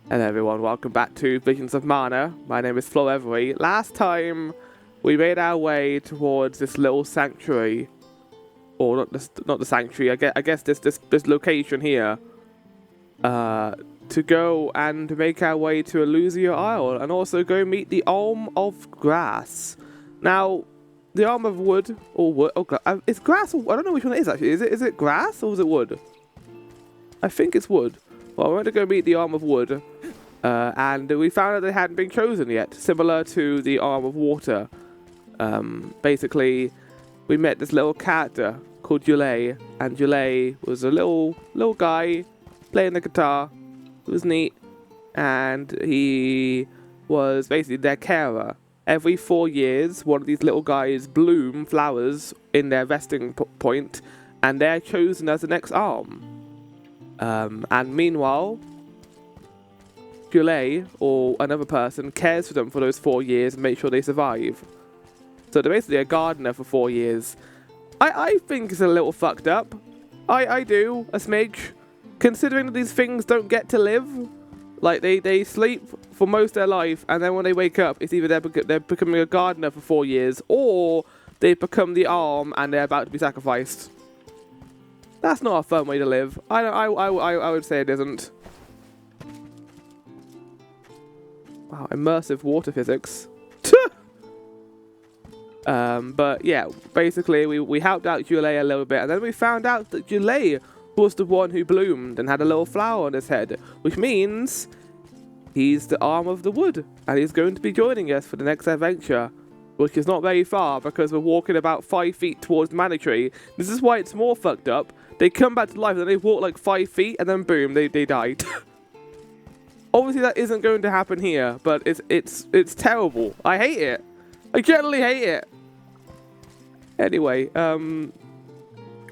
Hello everyone, welcome back to Visions of Mana. My name is Flo Every. Last time we made our way towards this little sanctuary, or not the sanctuary. I guess this location here, to go and make our way to Elusia Isle, and also go meet the Arm of Grass. Now, the Arm of Wood or wood? Oh, it's grass. I don't know which one it is actually. Is it grass or is it wood? I think it's wood. Well, I went to go meet the Arm of Wood, and we found that they hadn't been chosen yet, similar to the Arm of Water. Basically, we met this little character called Wielder, and Wielder was a little guy playing the guitar. It was neat, and he was basically their carer. Every 4 years, one of these little guys bloom flowers in their resting point, and they're chosen as the next Arm. And meanwhile, Wielder or another person cares for them for those 4 years and makes sure they survive. So they're basically a gardener for 4 years. I think it's a little fucked up. I do, a smidge. Considering that these things don't get to live. Like, they sleep for most of their life, and then when they wake up, it's either they're becoming a gardener for 4 years, or they become the Arm and they're about to be sacrificed. That's not a fun way to live. I would say it isn't. Wow, immersive water physics. But yeah, basically we helped out Wielder a little bit, and then we found out that Wielder was the one who bloomed and had a little flower on his head, which means he's the Arm of the Wood, and he's going to be joining us for the next adventure, which is not very far because we're walking about 5 feet towards the Mana Tree. This is why it's more fucked up. They come back to life and then they walk like 5 feet and then boom, they died. Obviously that isn't going to happen here, but it's terrible. I hate it. I generally hate it. Anyway,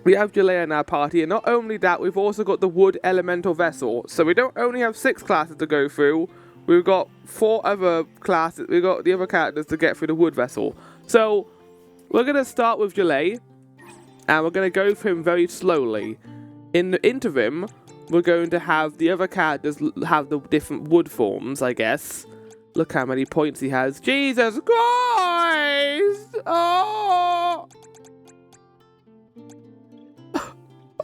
we have Wielder in our party, and not only that, we've also got the Wood Elemental Vessel. So we don't only have 6 classes to go through, we've got 4 other classes, we've got the other characters to get through the Wood Vessel. So we're going to start with Wielder, and we're going to go through him very slowly. In the interim, we're going to have the other characters have the different wood forms, I guess. Look how many points he has. Jesus Christ! Oh!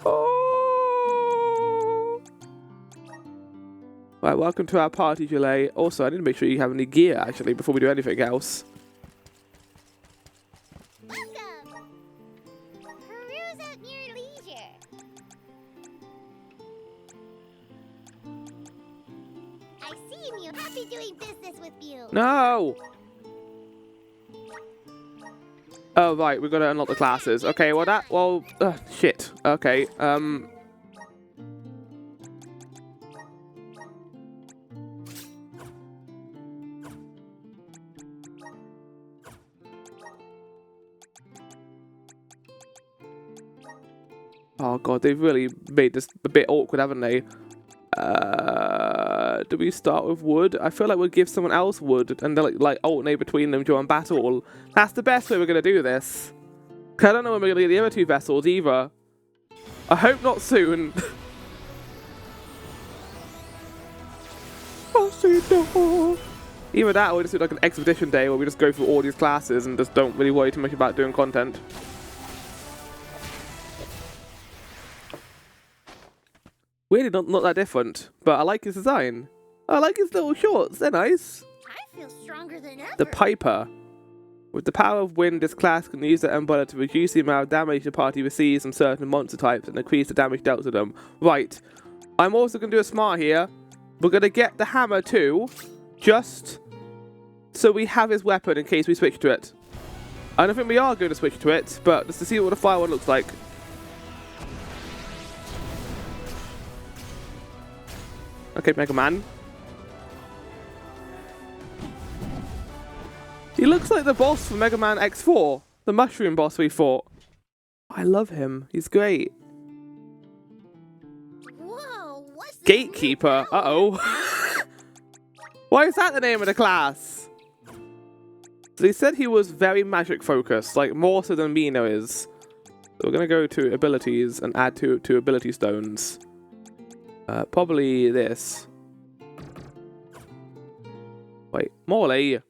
Oh! Right, welcome to our party, Wielder. Also, I need to make sure you have any gear, actually, before we do anything else. No! Oh, right, we've got to unlock the classes. Okay, well, shit. Okay, oh god, they've really made this a bit awkward, haven't they? Do we start with wood? I feel like we'll give someone else wood and they'll like alternate between them during battle. That's the best way we're going to do this. Cause I don't know when we're going to get the other 2 vessels either. I hope not soon. Either that or we just do like an expedition day where we just go through all these classes and just don't really worry too much about doing content. Really not that different, but I like his design. I like his little shorts, they're nice. I feel stronger than ever. The Piper. With the power of wind, this class can use the umbrella to reduce the amount of damage the party receives from certain monster types and increase the damage dealt to them. Right, I'm also going to do a smart here. We're going to get the hammer too, just so we have his weapon in case we switch to it. I don't think we are going to switch to it, but just to see what the fire one looks like. Okay, Mega Man. He looks like the boss from Mega Man X4, the mushroom boss we fought. I love him. He's great. Whoa, what's Gatekeeper. Uh-oh. Why is that the name of the class? So he said he was very magic focused, like more so than Mina is. So we're going to go to abilities and add to ability stones. Probably this. Wait, Morley.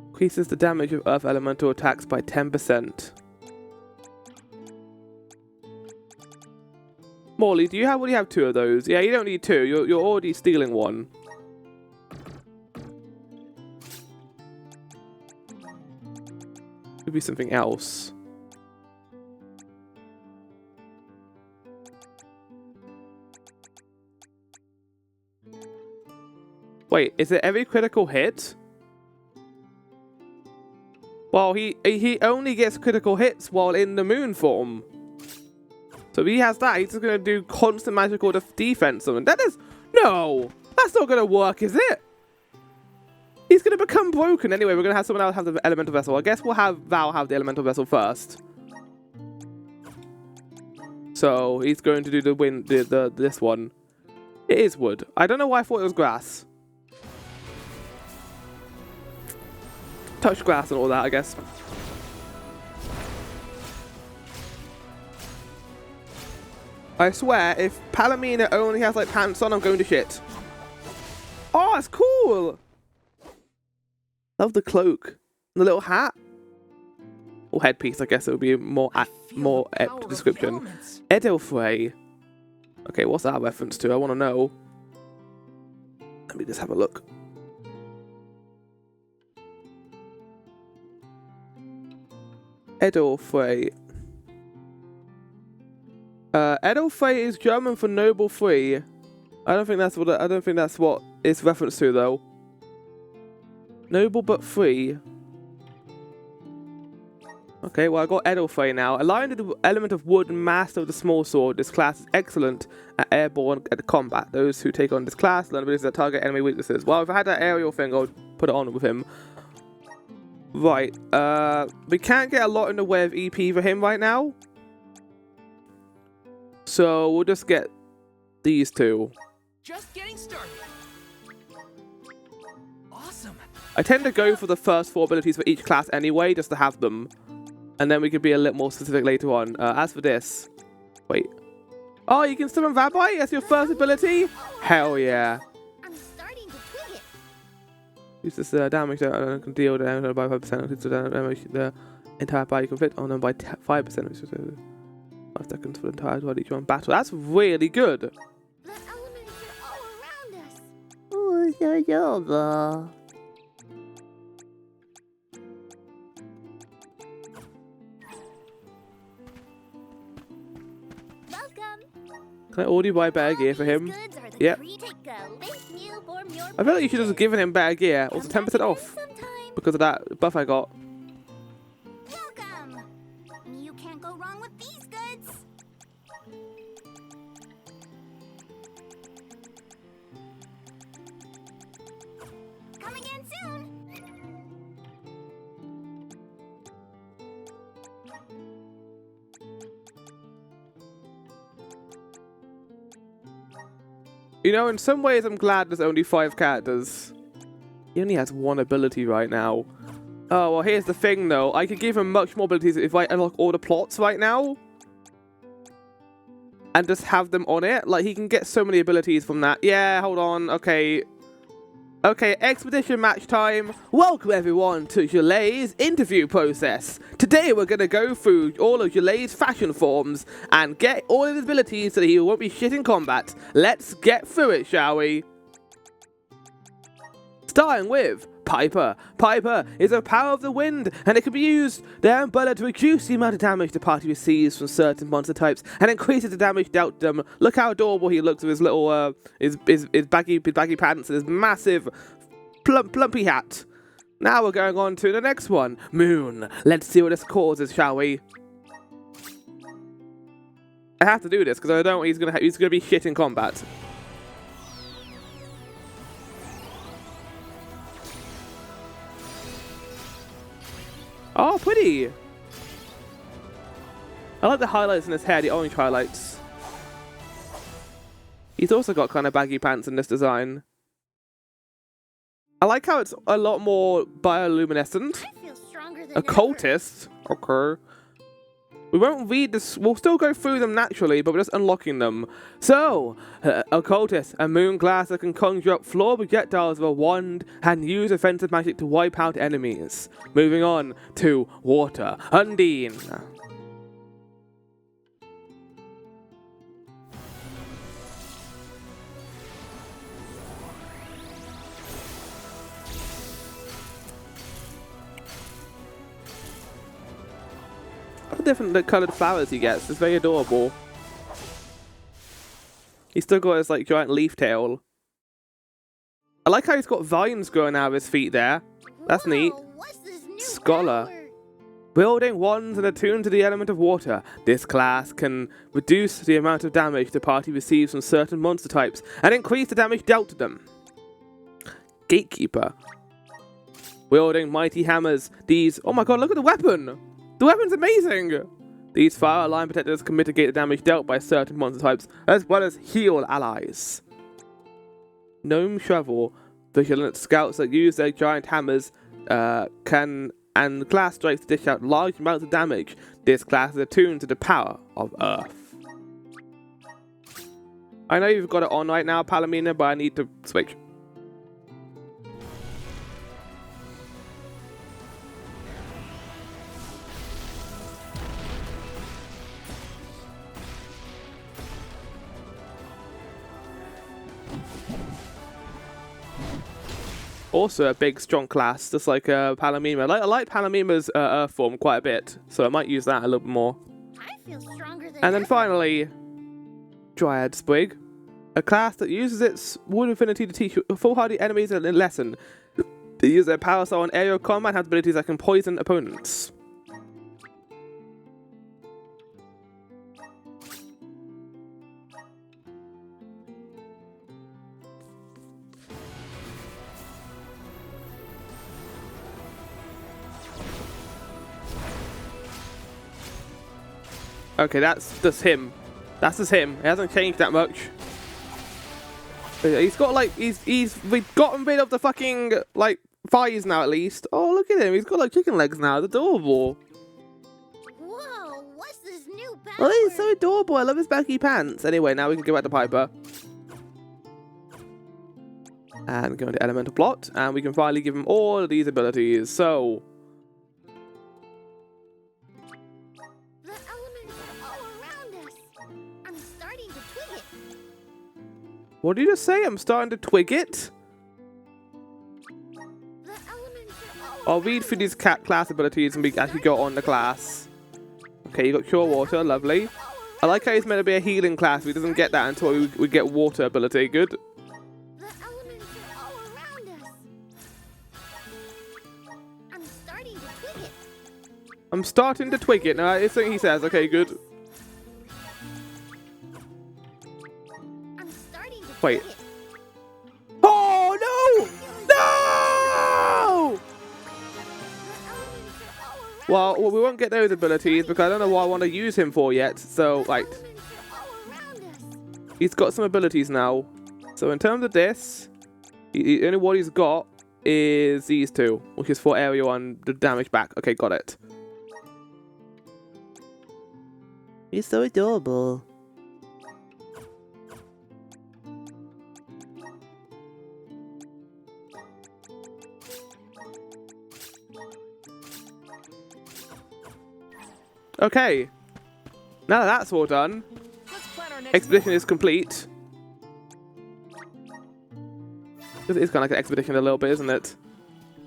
Increases the damage of earth elemental attacks by 10%. Morley, do you already have 2 of those? Yeah, you don't need 2. You're already stealing 1. Could be something else. Wait, is it every critical hit? Well, he only gets critical hits while in the moon form. So if he has that, he's just going to do constant magical defense. And that is... No! That's not going to work, is it? He's going to become broken. Anyway, we're going to have someone else have the elemental vessel. I guess we'll have Val have the elemental vessel first. So he's going to do this one. It is wood. I don't know why I thought it was grass. Touch grass and all that, I guess. I swear, if Palomina only has like pants on, I'm going to shit. Oh, it's cool! Love the cloak. The little hat. Or headpiece, I guess it would be a more apt description. Edelfrey. Okay, what's that reference to? I want to know. Let me just have a look. Edelfrey. Edelfrey is German for noble free. I don't think that's what it's referenced to though. Noble but free. Okay, well I got Edelfrey now. Aligned with the element of wood and master of the small sword, this class is excellent at airborne combat. Those who take on this class learn abilities that target enemy weaknesses. Well, if I had that aerial thing, I would put it on with him. Right, we can't get a lot in the way of EP for him right now. So we'll just get these 2. Just getting started. Awesome. I tend to go for the first 4 abilities for each class anyway, just to have them. And then we could be a little more specific later on. As for this... Wait. Oh, you can summon Rabbi? That's your first ability? Hell yeah. I'm starting to twig it. Use this damage that can deal damage by 5%. Increase the damage the entire body can fit on them by 5%. Which is 5 seconds for the entire body each one battle. That's really good. The elements are all around us. Welcome. Can I already buy better gear for him? Yep. I feel like you should have just given him better gear. Also 10% off because of that buff I got. Welcome. You can't go wrong with these goods. Come again soon. You know, in some ways I'm glad there's only 5 characters. He only has 1 ability right now. Oh, well here's the thing though. I could give him much more abilities if I unlock all the plots right now. And just have them on it. Like, he can get so many abilities from that. Yeah, hold on. Okay. Okay, expedition match time. Welcome everyone to Joulet's interview process. Today we're going to go through all of Joulet's fashion forms and get all of his abilities so that he won't be shit in combat. Let's get through it, shall we? Starting with Piper. Piper is a power of the wind, and it can be used, their umbrella, to reduce the amount of damage the party receives from certain monster types and increases the damage dealt them. Look how adorable he looks with his little, his baggy pants and his massive plumpy hat. Now we're going on to the next one, Moon. Let's see what this causes, shall we? I have to do this because I don't. He's gonna be shit in combat. Oh, pretty! I like the highlights in his hair, the orange highlights. He's also got kind of baggy pants in this design. I like how it's a lot more bioluminescent. I feel stronger than A cultist. Okay. We won't read this. We'll still go through them naturally, but we're just unlocking them. So, occultist, a moon glass that can conjure up floor projectiles with a wand and use offensive magic to wipe out enemies. Moving on to water. Undine. Different coloured flowers he gets. It's very adorable. He's still got his like giant leaf tail. I like how he's got vines growing out of his feet there. That's neat. What's this new Scholar. power? Wielding wands and attuned to the element of water, this class can reduce the amount of damage the party receives from certain monster types and increase the damage dealt to them. Gatekeeper. Wielding mighty hammers, these... Oh my god, look at the weapon! The weapon's amazing! These fire line protectors can mitigate the damage dealt by certain monster types, as well as heal allies. Gnome Shovel. Vigilant scouts that use their giant hammers and glass strikes to dish out large amounts of damage. This class is attuned to the power of Earth. I know you've got it on right now, Palomina, but I need to switch. Also a big, strong class, just like Palomima. I like Palomima's Earth form quite a bit, so I might use that a little bit more. I feel stronger than And then ever. finally, Dryad Sprig. A class that uses its wood affinity to teach foolhardy enemies a lesson. They use their power style on aerial combat and have abilities that can poison opponents. Okay, that's just him. That's just him. It hasn't changed that much. He's got like we've gotten rid of the fucking like thighs now at least. Oh, look at him. He's got like chicken legs now. It's adorable. Whoa, what's this new power? Oh, he's so adorable. I love his baggy pants. Anyway, now we can go back to Piper. And go into Elemental Plot, and we can finally give him all of these abilities. So, The elements are all around us. I'm starting to twig it. what did you just say? I'm starting to twig it. The elements are all I'll read through these class abilities and we actually go on the class. Okay, you got Cure Water, lovely. I like how he's meant to be a healing class. We doesn't get that until we get Water ability. Good. The elements are all around us. I'm starting to twig it. I'm starting to twig it. No, it's something he says. Okay, good. I'm starting to Wait. twig it. Oh no! No! The elements are all around Well, we won't get those abilities because I don't know what I want to use him for yet. So, like, The elements are all around us. he's got some abilities now. So in terms of this, only what he's got is these two, which is for aerial and the damage back. Okay, got it. He's so adorable. Okay. Now that that's all done, Let's plan our next expedition is complete. It is kind of like an expedition a little bit, isn't it?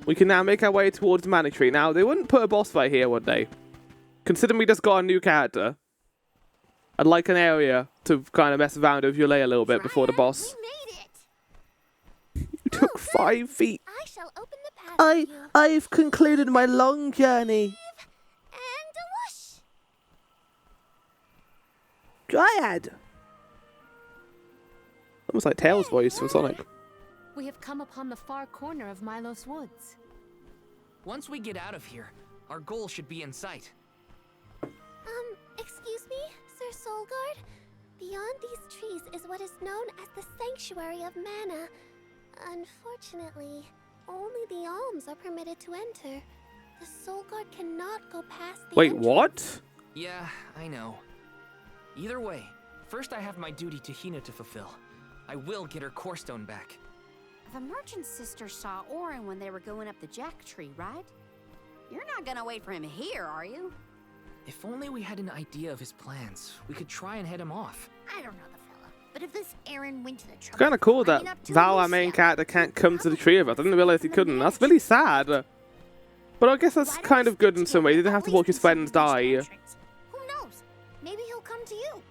We can now make our way towards Manitree. Now, they wouldn't put a boss fight here, would they? Considering we just got a new character. I'd like an area to kind of mess around with Yulei a little bit before the boss. We made it. You took 5 feet. I shall open the path for you. I've concluded my long journey. And a whoosh. Dryad. Almost like Tails' voice from Sonic. We have come upon the far corner of Milos Woods. Once we get out of here, our goal should be in sight. Excuse me, Sir Solgard? Beyond these trees is what is known as the Sanctuary of Mana. Unfortunately, Only the alms are permitted to enter. The soul guard cannot go past the Wait, entrance. what? Yeah, I know. Either way, first I have my duty to Hina to fulfill. I will get her core stone back. The merchant sister saw Orin when they were going up the jack tree, right? You're not gonna wait for him here, are you? If only we had an idea of his plans, we could try and head him off. I don't know the fella, but if this Aaron went to the trouble, Kind of cool that climbing up to Val, our Alicia, main character, can't come to the probably tree of us. I didn't realize he couldn't. That's really sad. But I guess that's Why don't kind we of good stick in some way. He together, didn't have at to least watch his until we friends reach the die. entrance? Who knows? Maybe he'll come to you.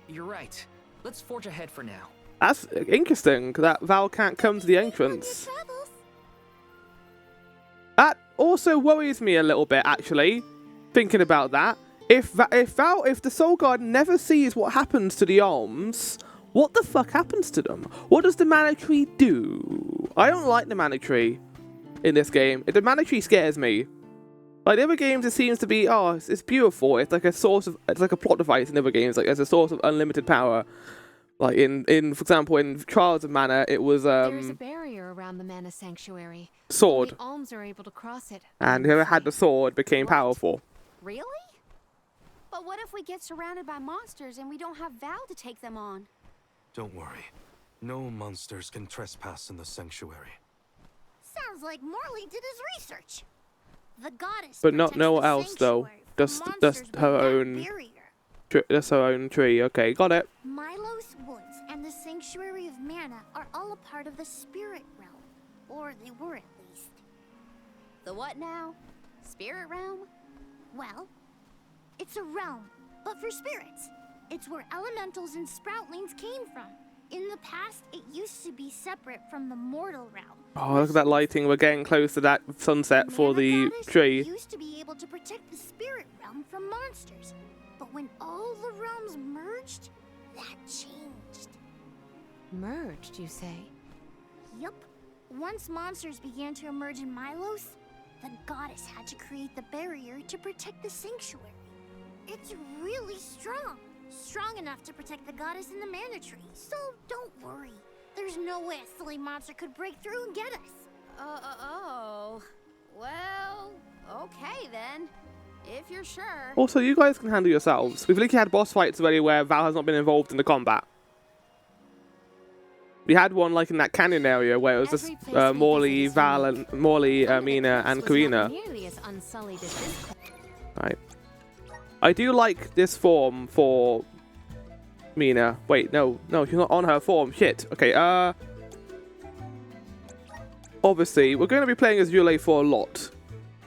You're right. Let's forge ahead for now. That's interesting that Val can't come to the entrance. On your travels. That also worries me a little bit, actually. Thinking about that, if the Soul Guard never sees what happens to the alms, what the fuck happens to them? What does the mana tree do? I don't like the mana tree in this game. The mana tree scares me. Like the other games, it seems to be, oh, it's beautiful. It's like a source of, it's like a plot device in other games. Like there's a source of unlimited power. Like in for example, in Trials of Mana, it was There's a barrier around the mana sanctuary. sword, Only alms are able to cross it. and whoever had the sword became What? powerful. Really? But what if we get surrounded by monsters and we don't have Val to take them on? Don't worry. No monsters can trespass in the sanctuary. Sounds like Morley did his research. The goddess But not protects no the one else though. sanctuary from Just monsters her without own. barrier. That's her own tree. Okay, got it. Milos Woods and the Sanctuary of Mana are all a part of the spirit realm. Or they were at least. The what now? Spirit realm? Well, it's a realm, but for spirits. It's where elementals and sproutlings came from. In the past, it used to be separate from the mortal realm. Oh, look at that lighting. We're getting close to that sunset for Mana the goddess tree. used to be able to protect the spirit realm from monsters. But when all the realms merged, that changed. Merged, you say? Yup. Once monsters began to emerge in Milos, the goddess had to create the barrier to protect the sanctuary. It's really strong. Strong enough to protect the goddess in the mana tree. So don't worry. There's no way a silly monster could break through and get us. Oh. Well, okay then. If you're sure. Also, you guys can handle yourselves. We've literally had boss fights already where Val has not been involved in the combat. We had one like in that canyon area where it was just Every place we Morley, visit is Val, unique. and Morley, One of the Mina, cliffs and was Karina. not nearly as unsullied as this cliff. Right. I do like this form for Mina. Wait, no, she's not on her form. Shit. Okay, obviously, we're going to be playing as Yule for a lot.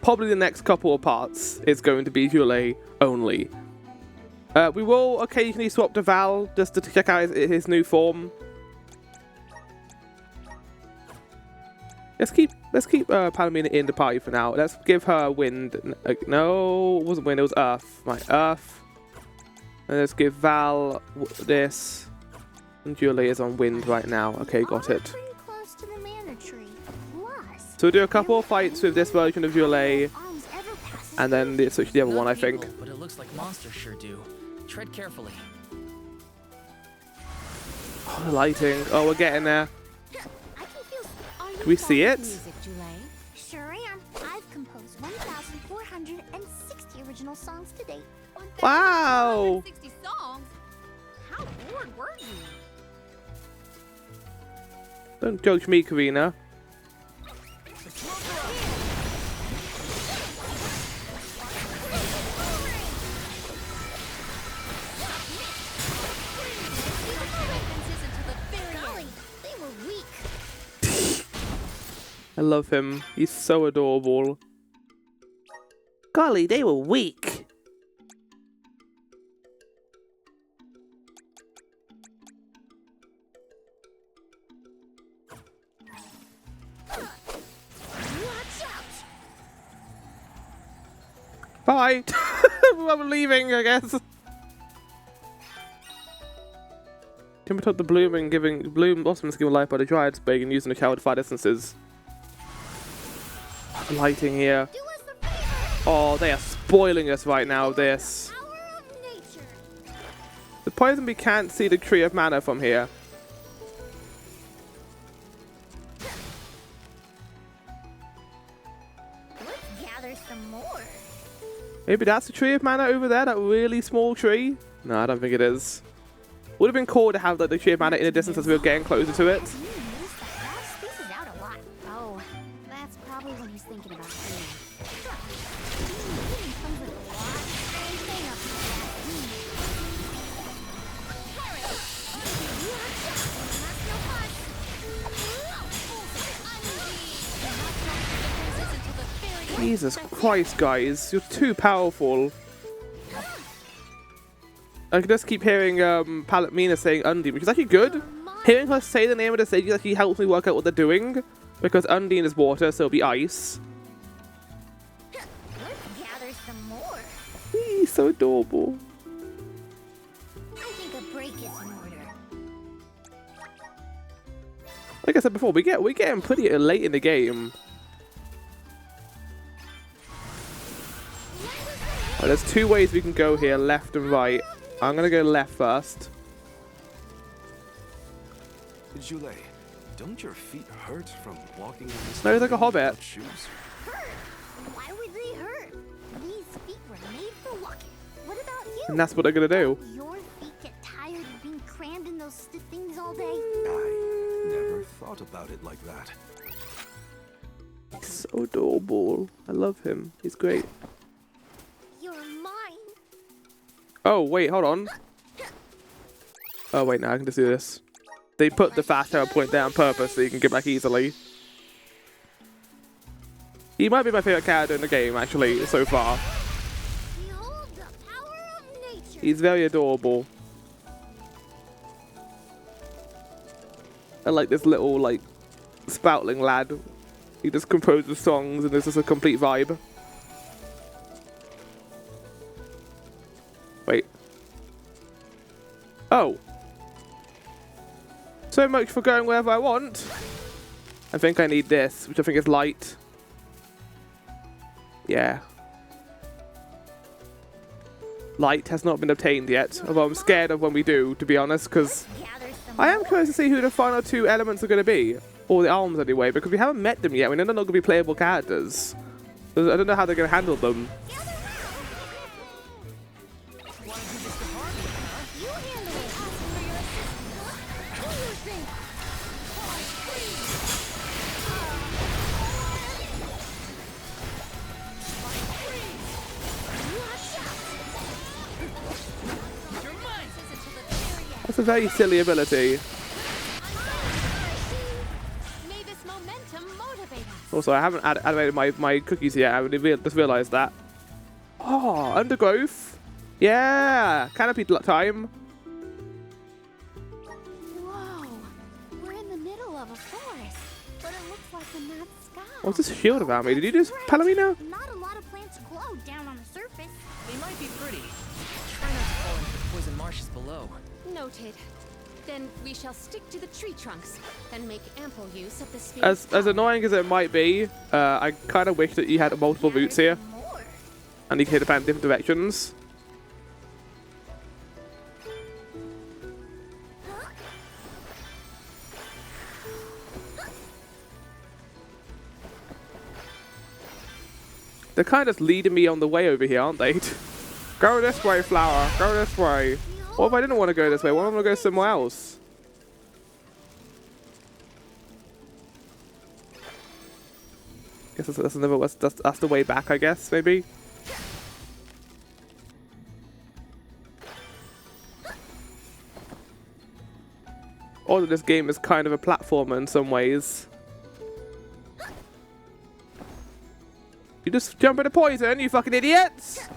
Probably the next couple of parts is going to be Yule only. We will occasionally swap to Val just to check out his new form. Let's keep Palomina in the party for now. Let's give her wind. No, it wasn't wind. It was earth. Right, earth. And let's give Val this. And Julie is on wind right now. Okay, got All it. pretty close to the mana tree. Plus, So we'll do a couple of fights with this version of Julie, alms ever passes and then switch to the other one, I Not think. evil, but it looks like monsters sure do. Tread carefully. Oh, the lighting. Oh, we're getting there. I can feel. Are you Can we see fond it? of music, Jule? Sure am. I've composed 1,460 original songs to date. Wow! 60 songs? How bored were you? Don't judge me, Karina. Golly, they were weak. I love him. He's so adorable. Golly, they were weak. Watch out! Bye. I'm leaving, I guess. Timber took the bloom and giving bloom blossoms given life by the Dryad's big and using the shower to fight essences. Lighting here. Do us a favor. Oh, they are spoiling us right now, this. Power of nature. The poison we can't see the tree of mana from here. some more. Maybe that's the tree of mana over there, that really small tree? No, I don't think it is. Would have been cool to have like, the tree of mana in the distance as we were getting closer to it. This spaces out a lot. Oh, that's probably what he's thinking about doing. Healing comes with a lot of strange hang-ups like that. You have shots, that's no fun. Jesus Christ, guys. You're too powerful. I can just keep hearing Palomina saying Undine, which is actually good. Hearing her say the name of the stage actually helps me work out what they're doing. Because Undine is water, so it'll be ice. Let's gather some more. He's so adorable. I think a break is in order. Like I said before, we're getting pretty late in the game. Right, there's two ways we can go here, left and right. I'm gonna go left first. Julie, don't your feet hurt from walking in this? No, he's like a terrain hobbit. without shoes? Hurt? Why would they hurt? These feet were made for walking. What about you? And that's what they're gonna do. Your feet get tired of being crammed in those stiff things all day? I never thought about it like that. He's so adorable. I love him. He's great. You're mine. Oh, wait, hold on. Oh, wait, now I can just do this. They put the fast arrow point there on purpose so you can get back easily. He might be my favorite character in the game, actually, so far. Behold the power of nature. He's very adorable. I like this little, like, spoutling lad. He just composes songs and this is a complete vibe. Wait. Oh. So much for going wherever I want. I think I need this, which I think is light. Yeah. Light has not been obtained yet, although I'm scared of when we do, to be honest, because Gather some I am more. curious to see who the final two elements are going to be. Or the arms, anyway, because we haven't met them yet. We know they're not going to be playable characters. So I don't know how they're going to handle them. You handle it. Ask for your assistance. Do your thing. That's a very silly ability. May this momentum motivate us. Also, I haven't animated my cookies yet. I just realised that. Oh, undergrowth. Yeah, canopy time. Whoa, we're in the middle of a forest, but it looks like a night sky. What's this shield about me? Did you just Palomina? Not a lot of plants glow down on the surface. They might be pretty. Try not to fall into the poison marshes below. Noted. Then we shall stick to the tree trunks and make ample use of the sphere. As annoying as it might be, I kind of wish that you had multiple routes here Some more. and you could hit the pan in different directions. They're kind of just leading me on the way over here, aren't they? Go this way, flower. Go this way. What if I didn't want to go this way? Why don't I want to go somewhere else? Guess that's another. That's the way back, I guess. Maybe. Although this game is kind of a platformer in some ways. You just jump into poison, you fucking idiots!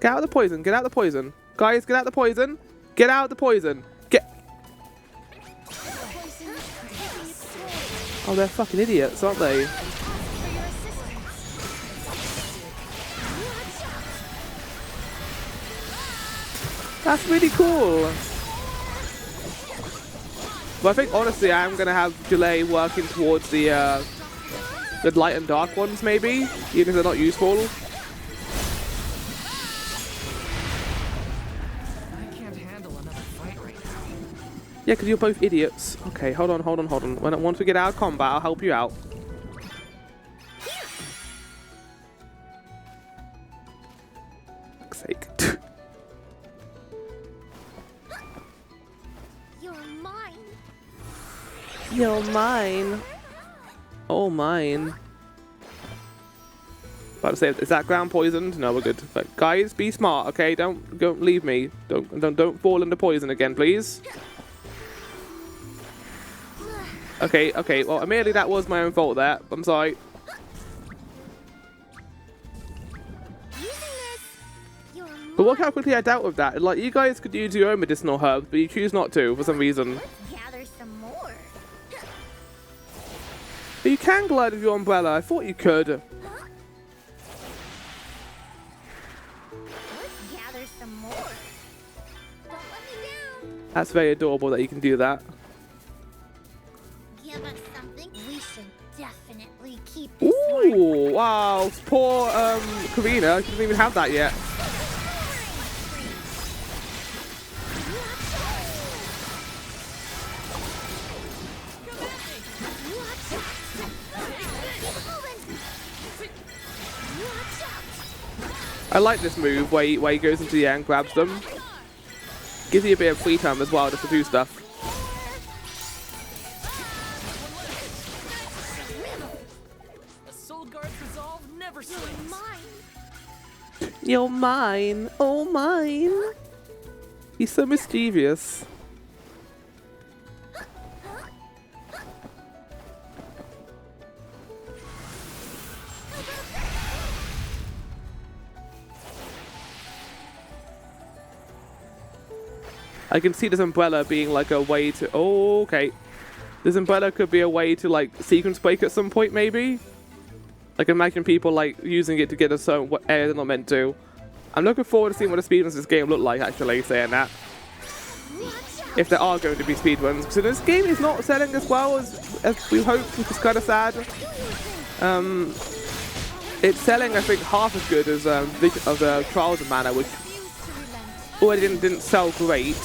Get out of the poison, get out of the poison. Guys, get out of the poison. Get out of the poison. Get... Oh, they're fucking idiots, aren't they? That's really cool. But I think, honestly, I'm going to have Delay working towards the light and dark ones, maybe, even if they're not useful. I can't handle another fight right now. Yeah, because you're both idiots. Okay, hold on. Once we get out of combat, I'll help you out. sake. You're mine. You're mine. Oh, mine. About to say, is that ground poisoned? No, we're good. But guys, be smart, okay? Don't leave me. Don't fall into poison again, please. Okay. Well, admittedly, that was my own fault there. I'm sorry. But look how quickly I dealt with that. Like, you guys could use your own medicinal herbs, but you choose not to for some reason. Gather some more. But you can glide with your umbrella. I thought you could. Let's gather some more. Don't let me down. That's very adorable that you can do that. Give us something. We should definitely keep this one. Ooh, wow. Poor Karina. She doesn't even have that yet. I like this move where he goes into the air and grabs them. Gives you a bit of free time as well just to do stuff. A soul guard's resolve never slips. You're mine. Oh, mine. He's so mischievous. I can see this umbrella being like a way to... Oh, okay. This umbrella could be a way to like sequence break at some point, maybe. Like imagine people like using it to get a certain area they're not meant to. I'm looking forward to seeing what the speedruns of this game look like, actually, saying that. If there are going to be speedruns. So this game is not selling as well as we hoped, which is kind of sad. It's selling, I think, half as good as Trials of Mana, which already didn't sell great.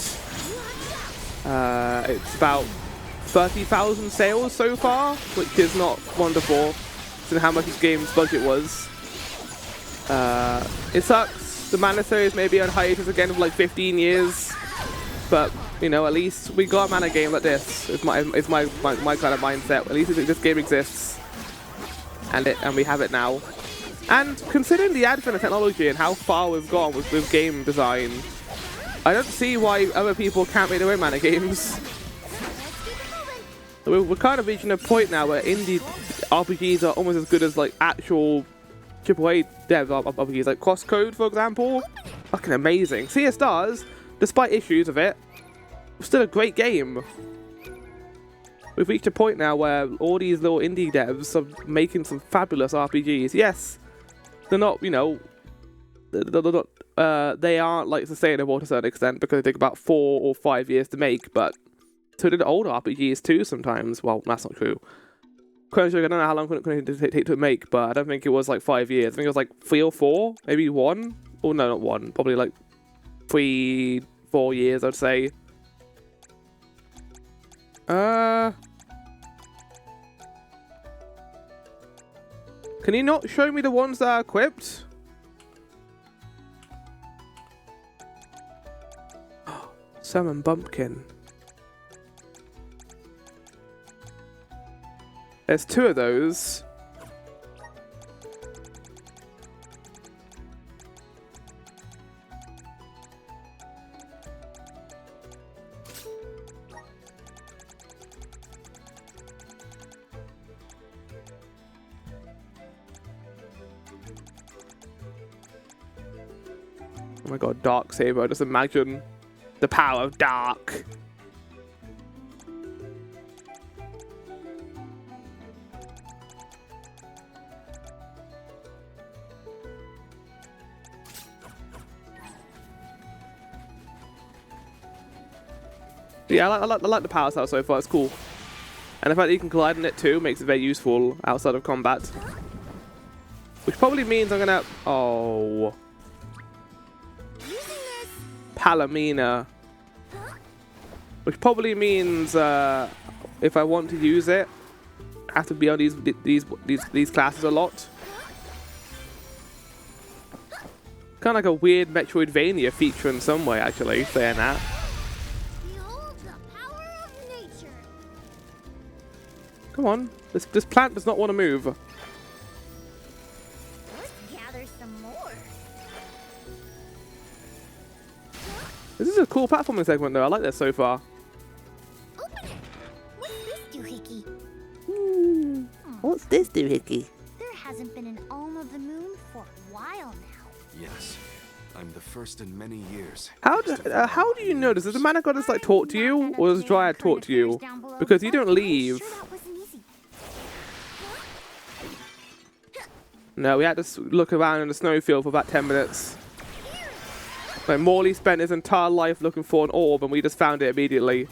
It's about 30,000 sales so far, which is not wonderful, considering how much this game's budget was. It sucks. The Mana series may be on hiatus again for like 15 years, but you know, at least we got a Mana game like this. It's my kind of mindset. At least this game exists, and we have it now. And considering the advent of technology and how far we've gone with game design, I don't see why other people can't make their own Mana games. We're kind of reaching a point now where indie RPGs are almost as good as like actual AAA dev RPGs, like Crosscode, for example. Fucking amazing. Sea of Stars, despite issues of it, still a great game. We've reached a point now where all these little indie devs are making some fabulous RPGs. Yes, they're not, you know, they aren't like sustainable to a certain extent because they take about 4 or 5 years to make, but so did old RPGs too sometimes. Well, that's not true. Chrono Trigger, I don't know how long it take to make, but I don't think it was like 5 years. I think it was like 3 or 4, maybe 1. Oh no, not 1. Probably like 3, 4 years, I'd say. Can you not show me the ones that are equipped? Summon Bumpkin. There's 2 of those. Oh my god, Dark Saber. Just imagine the power of Dark. Yeah, I like the power style so far. It's cool. And the fact that you can glide in it too makes it very useful outside of combat. Which probably means I'm gonna... Oh... Palomina. Which probably means if I want to use it, I have to be on these classes a lot. Kind of like a weird Metroidvania feature in some way, actually, saying that. Behold the power of nature. Come on. This plant does not want to move. Let's gather some more. This is a cool platforming segment, though. I like this so far. Open it. What's this doohickey? What's this doohickey? There hasn't been an Alm of the Moon for a while now. Yes, I'm the first in many years. How do you know this? Does the mana goddess like talk to you, or does Dryad talk to you? Because you don't leave. Sure that wasn't easy. No, we had to look around in the snowfield for about 10 minutes. Like Morley spent his entire life looking for an orb, and we just found it immediately.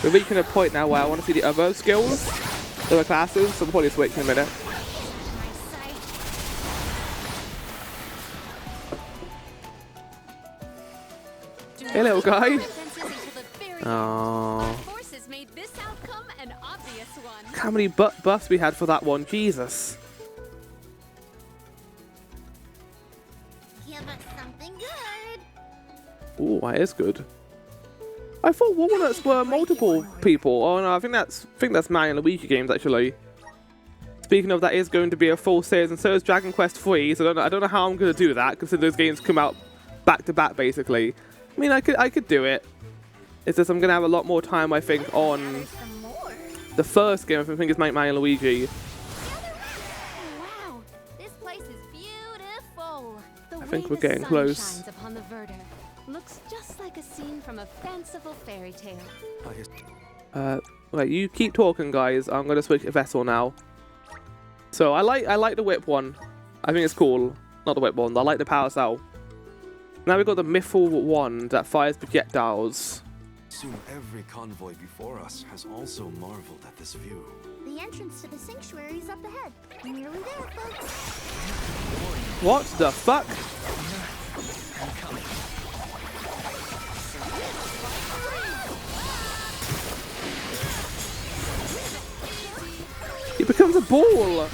We're reaching a point now where I want to see the other skills, the other classes, so we'll probably switch in a minute. Hey, little guy. Oh. Forces made this outcome an obvious one. How many buffs we had for that one, Jesus. Give us something good. Ooh, that is good. I thought walnuts were multiple people. Oh no, I think that's Mario and Luigi games actually. Speaking of, that is going to be a full series, and so is Dragon Quest 3. So I don't know how I'm going to do that, considering those games come out back to back basically. I mean, I could do it. It's just I'm going to have a lot more time, I think, on Some more. the first game. I think it's Mario and Luigi. Wow, this place is beautiful. The I think way we're the getting sun close. shines upon the Wielder looks just like a scene from a fanciful fairy tale. Right, you keep talking, guys. I'm going to switch a vessel now. So I like the whip one. I think it's cool. Not the whip one. I like the power cell. Now we've got the Mythal wand that fires projectiles. Soon every convoy before us has also marveled at this view. The entrance to the sanctuary is up ahead. Nearly there, folks. What the fuck? I'm coming. He becomes a ball.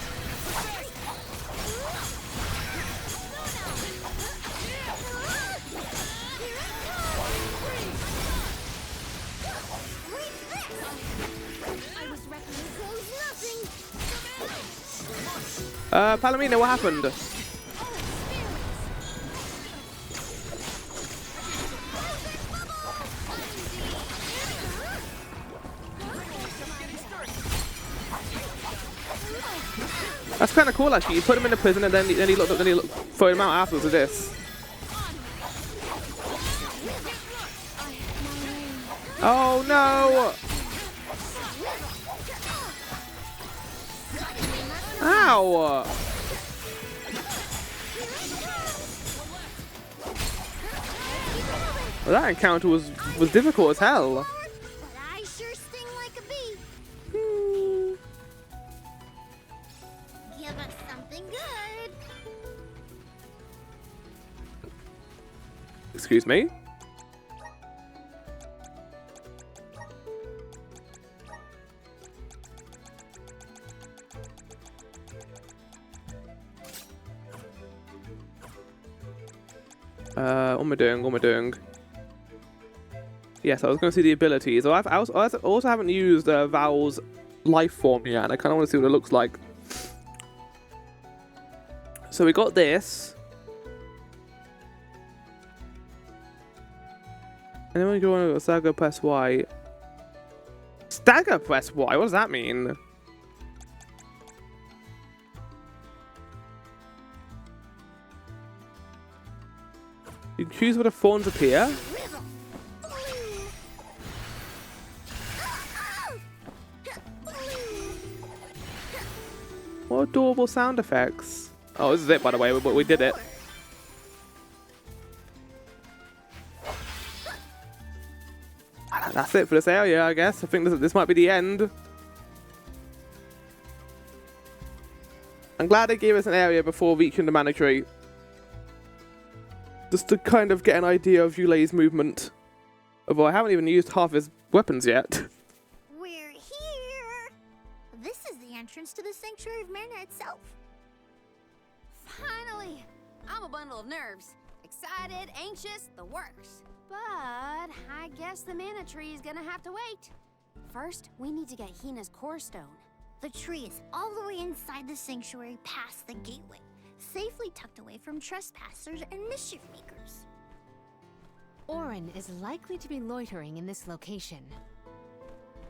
Palomino, what happened? That's kind of cool, actually. You put him in a prison and then he throw him out afterwards with this. Oh no! Ow! Well, that encounter was difficult as hell. But I sure sting like a bee. Give us something good. Excuse me? What am I doing? What am I doing? Yes, I was going to see the abilities. I also haven't used Val's life form yet, and I kind of want to see what it looks like. So we got this. And then we go on to Stagger press Y. Stagger press Y? What does that mean? You can choose where the thorns appear. What adorable sound effects. Oh, this is it, by the way. We did it. That's it for this area, I guess. I think this might be the end. I'm glad they gave us an area before reaching the mana tree. Just to kind of get an idea of Yulei's movement. Although I haven't even used half his weapons yet. We're here. This is the entrance to the Sanctuary of Mana itself. Finally! I'm a bundle of nerves. Excited, anxious, the works. But I guess the mana tree is gonna have to wait. First, we need to get Hina's core stone. The tree is all the way inside the sanctuary past the gateway, safely tucked away from trespassers and mischief makers. Orin is likely to be loitering in this location.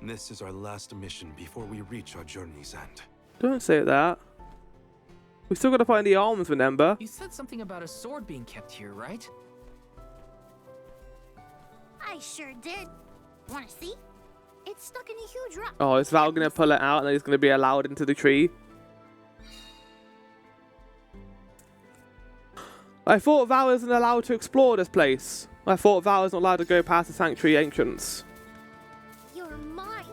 This is our last mission before we reach our journey's end. Don't say that. We still gotta find the arms, remember? You said something about a sword being kept here, right? I sure did. Wanna see? It's stuck in a huge rock. Oh, is Val gonna pull it out and then he's gonna be allowed into the tree? I thought Val isn't allowed to explore this place. I thought Val is not allowed to go past the sanctuary entrance. You're mine.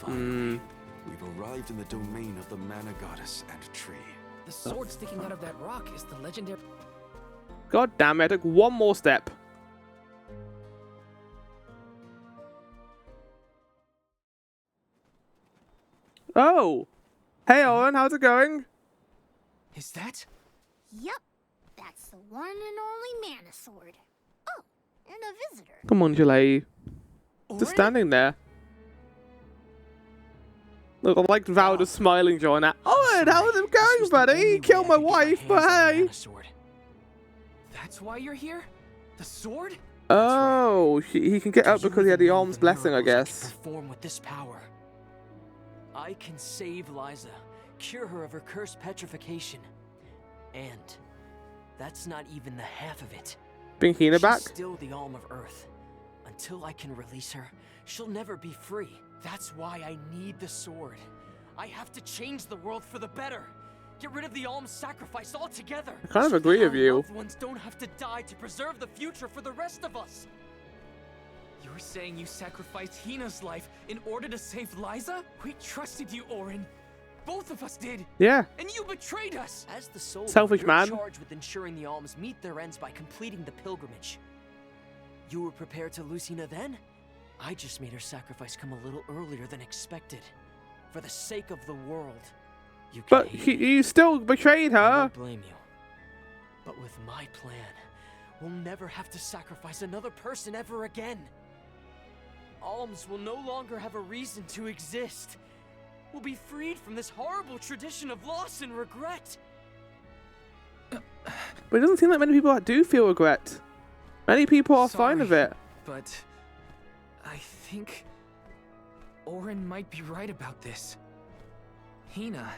Finally, we've arrived in the domain of the mana goddess and tree. The sword sticking out of that rock is the legendary... God damn it, I took one more step. Oh! Hey Owen, how's it going? Is that? Yup. That's the one and only mana sword. Oh, and a visitor. Come on, Julie. Just Orin? standing there. Look, I like Val just smiling, John. Owen, how's it going, buddy? He killed my wife, but hey. That's why you're here? The sword? Oh, he can get up because he had the arm's blessing, I guess. Perform with this power. I can save Liza, cure her of her cursed petrification. And that's not even the half of it. Bring Hina back? She's still the Alm of Earth. Until I can release her, she'll never be free. That's why I need the sword. I have to change the world for the better. Get rid of the Alm's sacrifice altogether. I kind of agree with Our you. loved ones don't have to die to preserve the future for the rest of us. You're saying you sacrificed Hina's life in order to save Liza? We trusted you, Orin. Both of us did. Yeah. And you betrayed us. As the soul, Selfish you're man. charged with ensuring the alms meet their ends by completing the pilgrimage. You were prepared to lose Hina then? I just made her sacrifice come a little earlier than expected. For the sake of the world. You can But hate me. you still betrayed I her. won't blame you. But with my plan, we'll never have to sacrifice another person ever again. Alms will no longer have a reason to exist. We'll be freed from this horrible tradition of loss and regret. But it doesn't seem like many people do feel regret. Many people are fine with it. But I think Orin might be right about this. Hina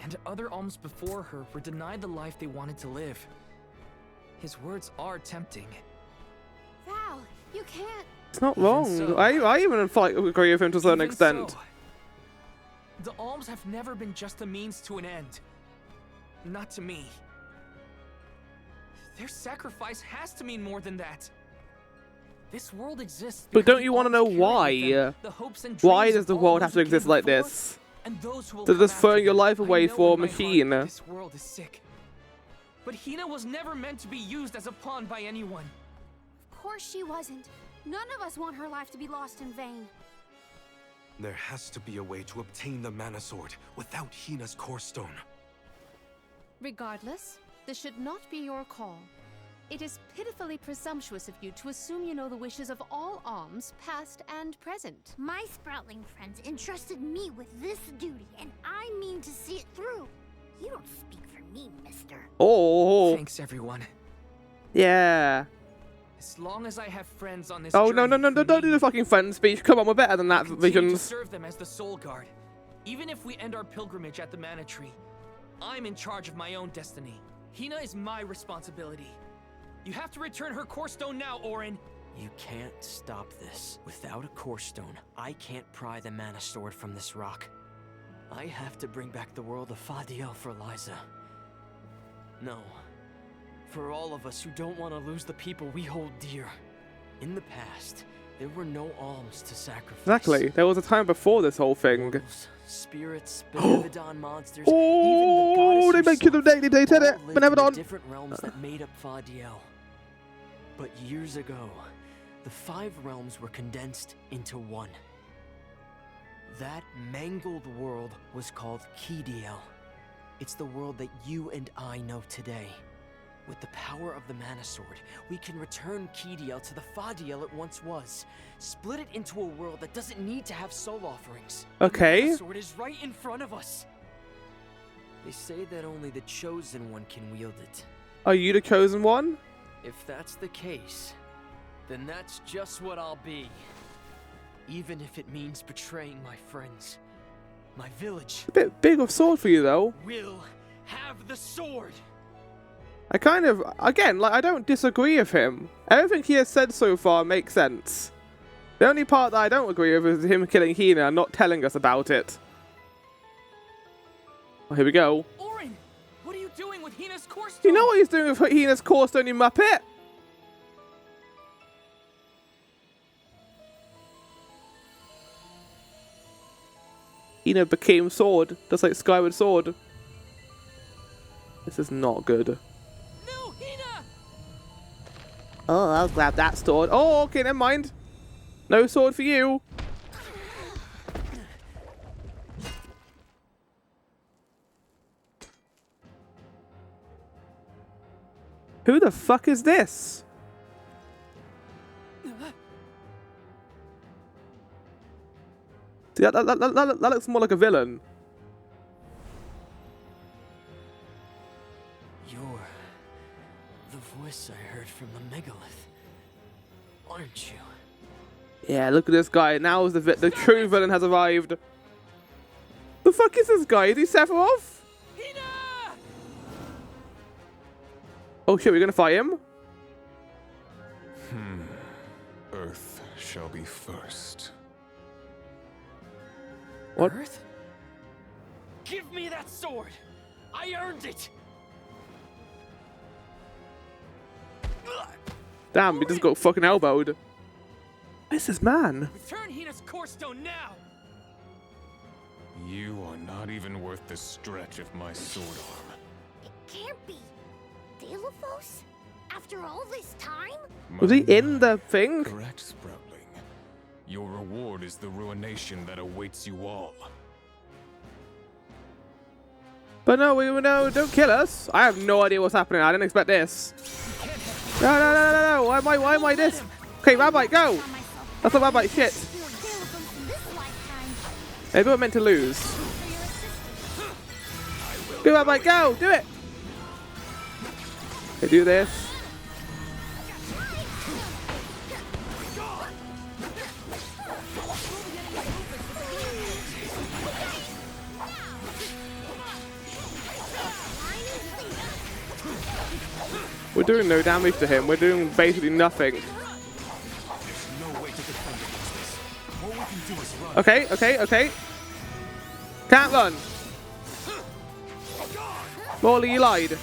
and other alms before her were denied the life they wanted to live. His words are tempting. Val, you can't. It's not Even wrong. so- I even agree with him to a certain Even extent. so, the alms have never been just a means to an end. Not to me. Their sacrifice has to mean more than that. This world exists. But because don't the you want to alms know carry why? with them the hopes and Why dreams does of the all world those have to who exist came like before, this? and those who will They're come just throwing after your them. life away I know for a in my heart machine. This world is sick. But Hina was never meant to be used as a pawn by anyone. Of course she wasn't. None of us want her life to be lost in vain. There has to be a way to obtain the mana sword without Hina's core stone. Regardless, this should not be your call. It is pitifully presumptuous of you to assume you know the wishes of all alms, past and present. My Sproutling friends entrusted me with this duty, and I mean to see it through. You don't speak for me, mister. Oh, Thanks, everyone. yeah. As long as I have friends on this Oh, no, journey who don't do need the me, fucking friend speech. Come on, we're better than that, I'll continue to Visions. serve them as the Soul Guard. Even if we end our pilgrimage at the Mana Tree, I'm in charge of my own destiny. Hina is my responsibility. You have to return her core stone now, Orin. You can't stop this. Without a core stone, I can't pry the mana sword from this rock. I have to bring back the world of Fadiel for Liza. No. For all of us who don't want to lose the people we hold dear. In the past, there were no alms to sacrifice. Exactly. There was a time before this whole thing. Mortals, spirits, Benevodon monsters, Oh, they even the mentioned the goddess daily day, did it? herself, all lived in the Benevodon. different realms that made up Fadiel. But years ago, the 5 realms were condensed into one. That mangled world was called Kidiel. It's the world that you and I know today. With the power of the Mana Sword, we can return Kidiel to the Fadiel it once was. Split it into a world that doesn't need to have soul offerings. Okay. The Mana Sword is right in front of us. They say that only the Chosen One can wield it. Are you the chosen one? If that's the case, then that's just what I'll be. Even if it means betraying my friends. My village A bit big of sword for you though. will have the sword. I kind of, again, like, I don't disagree with him. Everything he has said so far makes sense. The only part that I don't agree with is him killing Hina and not telling us about it. Oh, here we go. Orin, what are you doing with Hina's core stone? You know what he's doing with Hina's core stone, you muppet? Hina became sword, just like Skyward Sword. This is not good. No, Hina! Oh, I'll grab that sword. Oh, okay, never mind. No sword for you. Who the fuck is this? See, that looks more like a villain. You're the voice I heard from the megalith, aren't you? Yeah, look at this guy. Now the true villain has arrived. The fuck is this guy? Is he Sephiroth? Hina! Oh shit, we're gonna fight him? Earth shall be first. What? Earth? Give me that sword! I earned it! Damn, he just got fucking elbowed. Where's this man? Return Hina's core stone now! You are not even worth the stretch of my sword arm. It can't be. Delophos? After all this time? Was he in the thing? Correct, Sproutling. Your reward is the ruination that awaits you all. But no, no, don't kill us. I have no idea what's happening. I didn't expect this. No. Why am I this? Okay, Rabbi, go. That's not Rabbi shit. Maybe we're meant to lose. Go, Rabbi, go. Do it. Okay, do this. We're doing no damage to him. We're doing basically nothing. Okay. Can't run. Morley, you lied.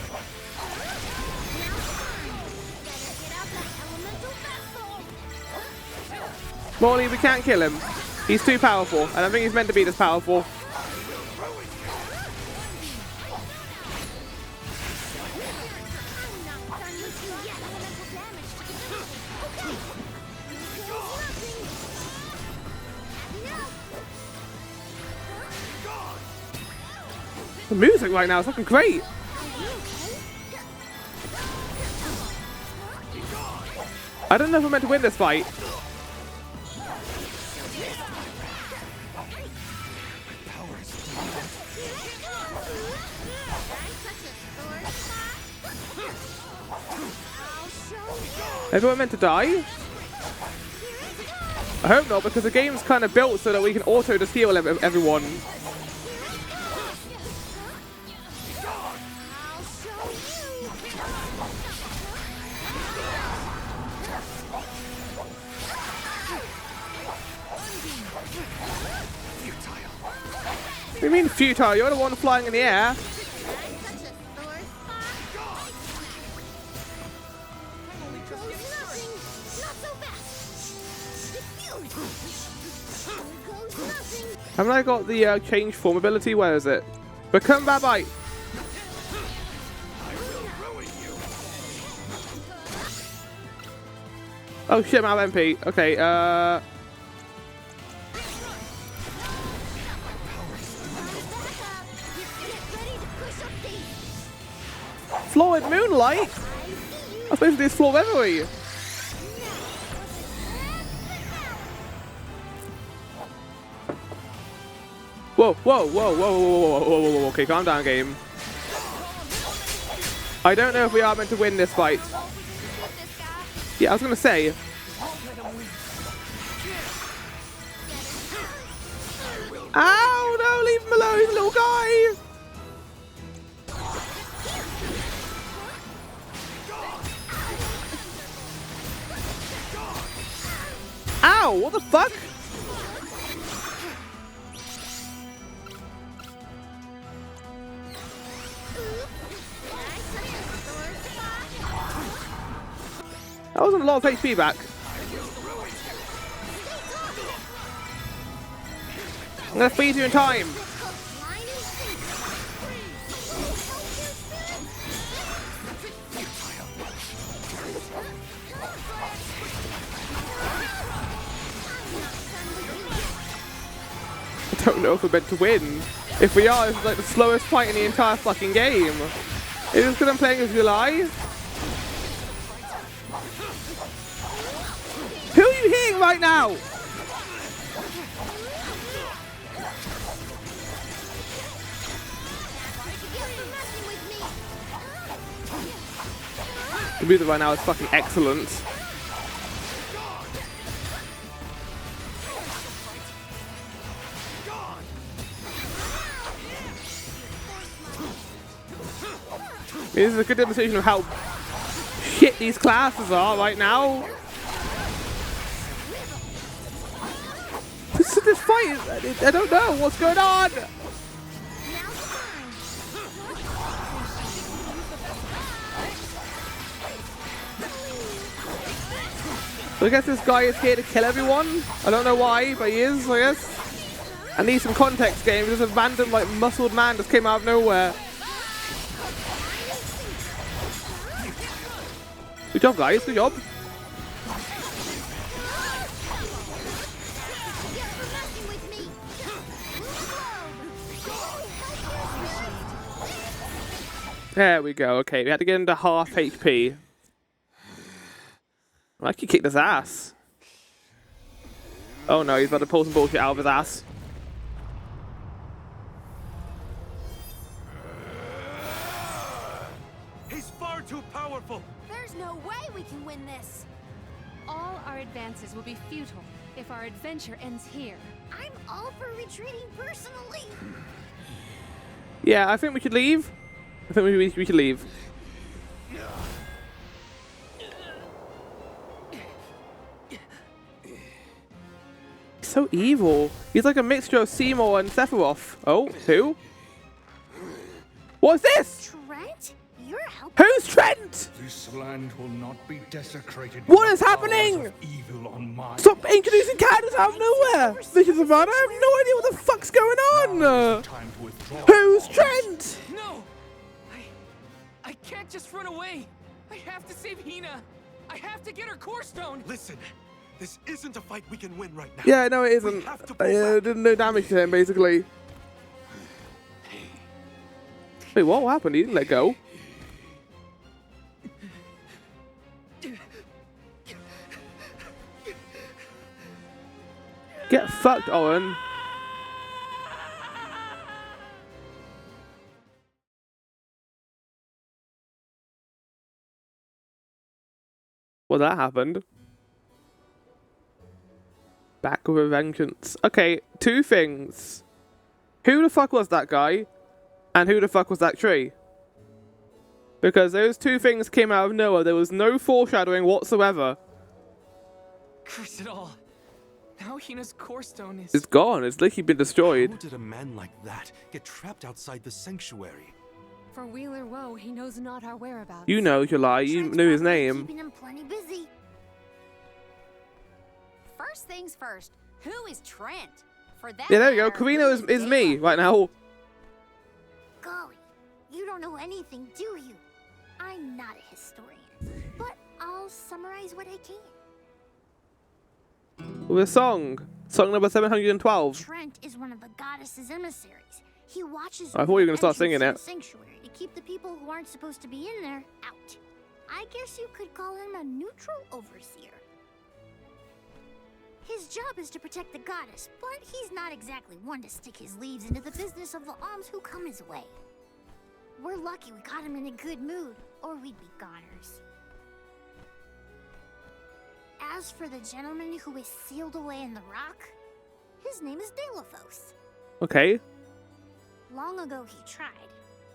Morley, we can't kill him. He's too powerful. I don't think he's meant to be this powerful. The music right now is fucking great. I don't know if we're meant to win this fight. Maybe we're meant to die? I hope not, because the game's kind of built so that we can auto just heal everyone. What do you mean futile? You're the one flying in the air. Haven't I got the change form ability? Where is it? Become Babite. Oh shit, I'm out of MP. Okay, Oh, it's moonlight. I suppose this floor memory. Whoa, whoa, whoa, whoa, whoa, whoa, whoa, whoa, whoa. Okay, calm down, game. I don't know if we are meant to win this fight. Yeah, I was gonna say. Ow, no, leave him alone, he's a little guy. Ow, what the fuck? That wasn't a lot of HP back. I'm gonna freeze you in time. I don't know if we're meant to win. If we are, it's like the slowest fight in the entire fucking game. Is this because I'm playing as July? Who are you hitting right now? The music right now is fucking excellent. This is a good demonstration of how shit these classes are right now. This fight, I don't know what's going on. So I guess this guy is here to kill everyone. I don't know why, but he is, I guess. I need some context, game. There's a random, like, muscled man just came out of nowhere. Good job, guys. Good job. There we go. Okay, we had to get into half HP. I could kick this ass. Oh no, he's about to pull some bullshit out of his ass. He's far too powerful. There's no way we can win this. All our advances will be futile if our adventure ends here. I'm all for retreating personally. Yeah, I think we should leave. I think we should leave. He's so evil. He's like a mixture of Seymour and Sephiroth. Oh, who? What's this? Trent? You're helping. Who's Trent? This land will not be desecrated. What is happening? Evil on my Stop introducing characters out of nowhere! Mr. Savannah, I have no idea what the fuck's going on! time to withdraw. Who's Trent? No! I can't just run away! I have to save Hina! I have to get her core stone! Listen, this isn't a fight we can win right now. Yeah, no, it isn't. We have to pull back. Did no damage to him, basically. Wait, what happened? He didn't let go. Get fucked, Owen. Well, that happened. Back with a vengeance. Okay, two things. Who the fuck was that guy? And who the fuck was that tree? Because those two things came out of nowhere. There was no foreshadowing whatsoever. Curse it all. Now Hina's core stone is... It's gone. It's literally been destroyed. How did a man like that get trapped outside the sanctuary? For Wheeler Woe, he knows not our whereabouts. You know, July. You Trent's knew his probably name. Keeping him plenty busy. First things first, who is Trent? For that Yeah, there you go. matter, Karina who is me right now. Golly, you don't know anything, do you? I'm not a historian, but I'll summarize what I can. With a song. Song number 712. Trent is one of the goddess's emissaries. He watches. I thought you were gonna start the entrance singing to it. the sanctuary to keep the people who aren't supposed to be in there out. I guess you could call him a neutral overseer. His job is to protect the goddess, but he's not exactly one to stick his leaves into the business of the alms who come his way. We're lucky we caught him in a good mood, or we'd be goners. As for the gentleman who is sealed away in the rock, his name is Delaphos. Okay. Long ago he tried,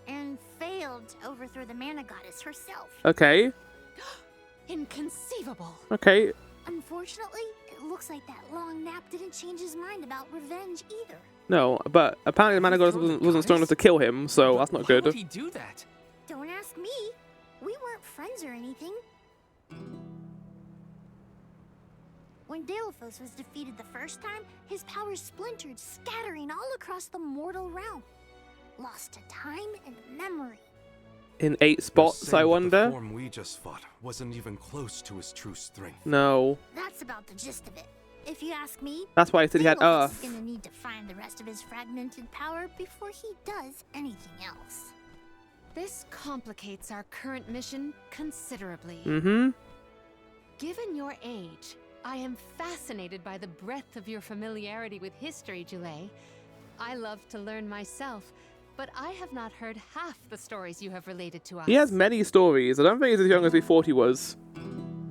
and failed to overthrow the mana goddess herself. Okay. Inconceivable. Okay. Unfortunately, it looks like that long nap didn't change his mind about revenge either. No, but apparently the mana goddess wasn't strong enough to kill him, so that's not Why would good. he do that? Don't ask me. We weren't friends or anything. When Delaphos was defeated the first time, his powers splintered, scattering all across the mortal realm. Lost to time and memory. In 8 spots, I The wonder? form we just fought wasn't even close to his true strength. No. That's about the gist of it. If you ask me, That's why he said he had Delaphos Earth. is gonna need to find the rest of his fragmented power before he does anything else. This complicates our current mission considerably. Mm-hmm. Given your age, I am fascinated by the breadth of your familiarity with history, Julay. I love to learn myself, but I have not heard half the stories you have related to us. He has many stories. I don't think he's as young as we thought he was.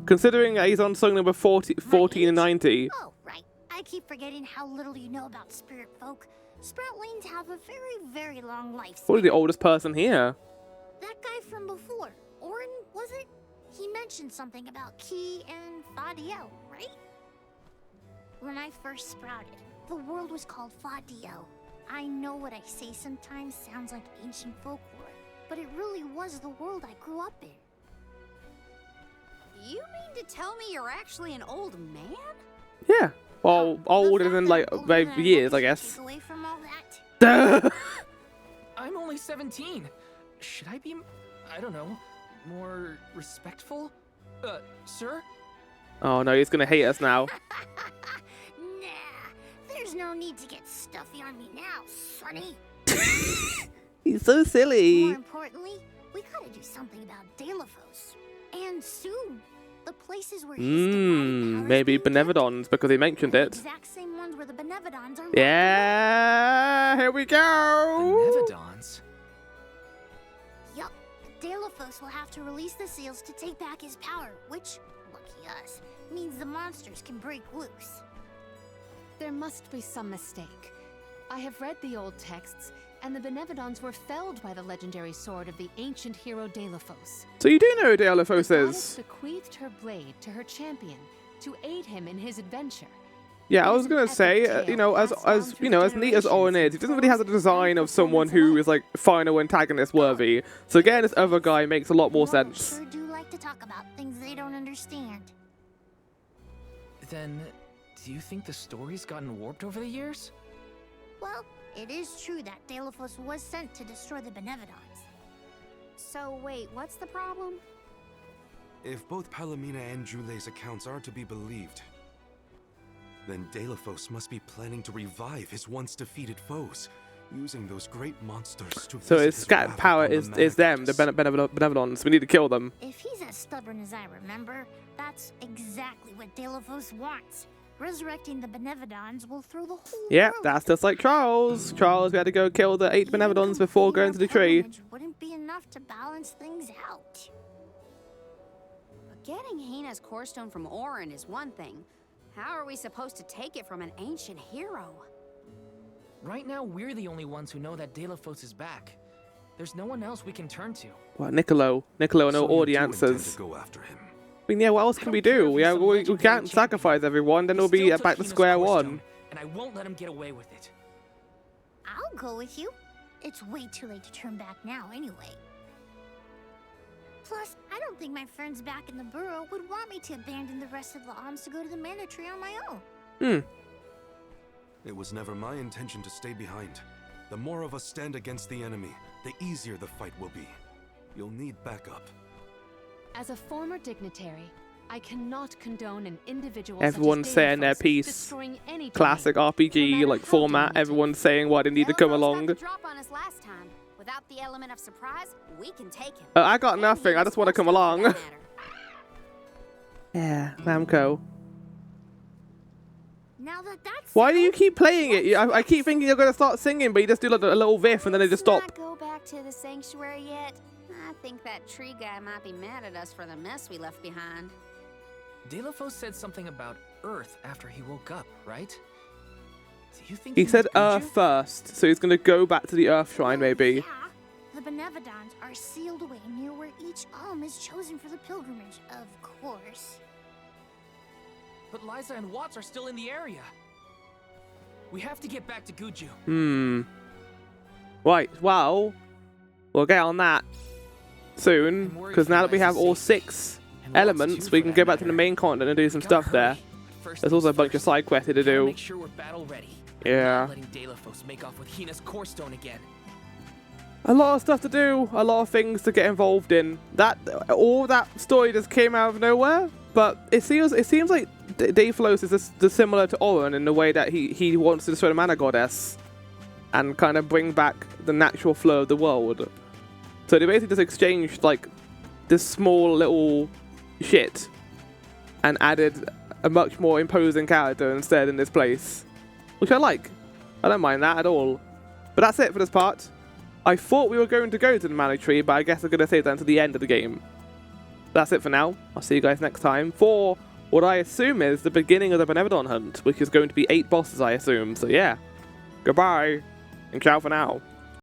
Considering that he's on song number 14 and 90. Oh, right. I keep forgetting how little you know about spirit folk. Sproutlings have a very, very long lifespan. Probably the oldest person here. That guy from before, Orin, was it? He mentioned something about Key and Fadiel, right? When I first sprouted, the world was called Fadiel. I know what I say sometimes sounds like ancient folklore, but it really was the world I grew up in. You mean to tell me you're actually an old man? Yeah. Well, older The than fact like that I'm older than I years, I look guess. take away from all that. I'm only 17. Should I be, I don't know, more respectful? Sir? Oh no, he's gonna hate us now. Nah, there's no need to get stuffy on me now, Sonny. He's so silly. More importantly, we gotta do something about Delaphos. And soon. The places where his divine powers Maybe being kept Benevodons, because he mentioned are the it. exact same ones where the Benevodons are locked Yeah, here we go. Benevodons? Yup. Delaphos will have to release the seals to take back his power, which, lucky us, means the monsters can break loose. There must be some mistake. I have read the old texts, and the Benevodons were felled by the legendary sword of the ancient hero Delaphos. So you do know who Delaphos The goddess is? bequeathed her blade to her champion to aid him in his adventure. Yeah, I It was is an gonna epic say, tale you know, as passed down through the as neat as Owen generations is, he doesn't really have the in design prose of someone and who is like final antagonist worthy. So getting this other guy makes a lot more Mortals sense. sure do like to talk about things they don't understand. Then, do you think the story's gotten warped over the years? Well, it is true that Delaphos was sent to destroy the Benevodons. So wait, what's the problem? If both Palomina and Jule's accounts are to be believed, then Delaphos must be planning to revive his once defeated foes, using those great monsters to So visit his scattered wrath power upon is mana them, the goddess. Benevolons. We need to kill them. If he's as stubborn as I remember, that's exactly what Delaphos wants. Resurrecting the Benevodons will throw the whole Yeah, world. that's just like Charles. Charles, we had to go kill the 8 Benevolons before going to the tree. Wouldn't be enough to balance things out. But getting Hina's core stone from Orin is one thing. How are we supposed to take it from an ancient hero? Right now, we're the only ones who know that Delaphos is back. There's no one else we can turn to. Well, Niccolo know So all you the do intend answers. to go after him. I mean, yeah, what else can we do? We can't sacrifice everyone, then He we'll be still took back to Hina's square core one. stone, and I won't let him get away with it. I'll go with you. It's way too late to turn back now anyway. Plus, I don't think my friends back in the burrow would want me to abandon the rest of the alms to go to the mana tree on my own. It was never my intention to stay behind. The more of us stand against the enemy, the easier the fight will be. You'll need backup. As a former dignitary, I cannot condone an individual Everyone's such as saying their Delaphos piece. destroying any Classic domain, no RPG matter like how format. dominated. Everyone's saying why they need to come Delaphos got along. the drop on us last time, with Without the element of surprise, we can take him. I got And nothing. I Hina's just want to come Core Stone, for along. that matter. Yeah, Namco. Now that that's Why do you settled, keep playing it? what's I keep thinking you're going to start singing, but you just do like a little riff and then they just stop. Let's not go back to the sanctuary yet. I think that tree guy might be mad at us for the mess we left behind. Delafos said something about Earth after he woke up, right? Do you think He meant said Guju? Earth first, so he's going to go back to the Earth Shrine, maybe. Yeah, the Benevodons are sealed away near where each alm is chosen for the pilgrimage, of course. But Liza and Watts are still in the area. We have to get back to Guju. Right, well, we'll get on that soon, I'm worried because for now that we Liza's have all safety. 6 And Watts elements, too, we for can that go back to the matter. main continent and do some We gotta stuff there. hurry. But first There's also a things bunch of first. side quests to Gotta do. Make sure we're battle ready. Yeah. Not letting Delafos make off with Hina's Core Stone again. A lot of stuff to do, a lot of things to get involved in. All that story just came out of nowhere, but it seems like Delafos is just similar to Oren in the way that he wants to destroy the Mana Goddess and kind of bring back the natural flow of the world. So they basically just exchanged like this small little shit and added a much more imposing character instead in this place, which I like. I don't mind that at all. But that's it for this part. I thought we were going to go to the Mana Tree, but I guess I'm going to save that until the end of the game. That's it for now. I'll see you guys next time for what I assume is the beginning of the Benevodon hunt, which is going to be 8 bosses, I assume. So yeah, goodbye, and ciao for now.